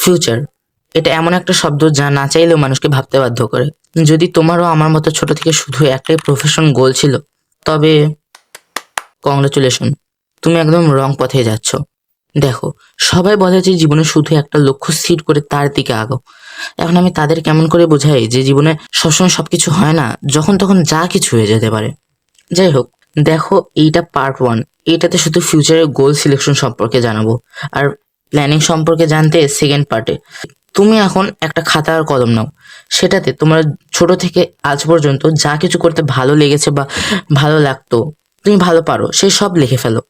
Future, এটা এমন একটা শব্দ যা না চাইলেও মানুষকে ভাবতে বাধ্য করে। যদি তোমারও আমার মতো ছোট থেকে শুধু একটাই প্রফেশন গোল ছিল, তবে কংগ্রাচুলেশন, তুমি একদম রং পথে যাচ্ছ। দেখো, সবাই বলে যে জীবনে শুধু একটা লক্ষ্য স্থির করে তার দিকে আগাও। এখন আমি তাদের কেমন করে বোঝাই যে জীবনে সবসময় সবকিছু হয় না, যখন তখন যা কিছু হয়ে যেতে পারে। যাই হোক, দেখো, এইটা পার্ট 1। এটাতে শুধু ফিউচারের গোল সিলেকশন সম্পর্কে জানাবো, আর প্ল্যানিং সম্পর্কে জানতে সেকেন্ড পার্টে। তুমি এখন একটা খাতা আর কলম নাও, সেটাতে তোমার ছোট থেকে আজ পর্যন্ত যা কিছু করতে ভালো লেগেছে বা ভালো লাগতো, তুমি ভালো পারো, সে সব লিখে ফেলো।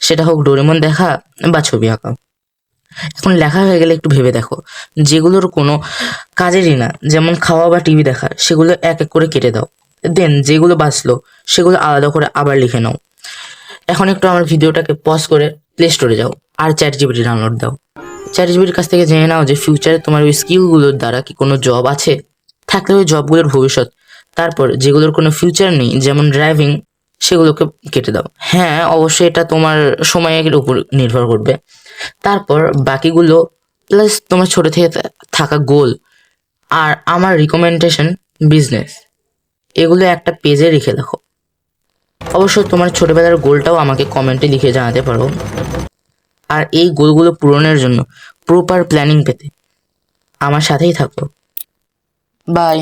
সেটা হোক ডোরেমন দেখা বা ছবি আঁকা। এখন লেখা হয়ে গেলে একটু ভেবে দেখো, যেগুলোর কোনো কাজেরই না, যেমন খাওয়া বা টিভি দেখা, সেগুলো এক এক করে কেটে দাও। দেন যেগুলো বাঁচলো সেগুলো আলাদা করে আবার লিখে নাও। এখন একটু আমার ভিডিওটাকে পজ করে প্লে স্টোরে যাও আর চ্যাট জিপিটি ডাউনলোড দাও। চ্যাট জিপিটির কাছ থেকে জেনে নাও যে ফিউচারে তোমার ওই স্কিলগুলোর দ্বারা কি কোনো জব আছে, থাকলে ওই জবগুলোর ভবিষ্যৎ। তারপর যেগুলোর কোনো ফিউচার নেই, যেমন ড্রাইভিং, সেগুলোকে কেটে দাও। হ্যাঁ, অবশ্যই এটা তোমার সময়ের উপর নির্ভর করবে। তারপর বাকিগুলো প্লাস তোমার ছোট থেকে থাকা গোল আর আমার রিকমেন্ডেশন বিজনেস, এগুলো একটা পেজে লিখে রাখো। অবশ্য তোমার ছোটবেলার গোলটাও আমাকে কমেন্টে লিখে জানাতে পারো। আর এই গোলগুলো পূরণের জন্য প্রপার প্ল্যানিং পেতে আমার সাথেই থাকো। বাই।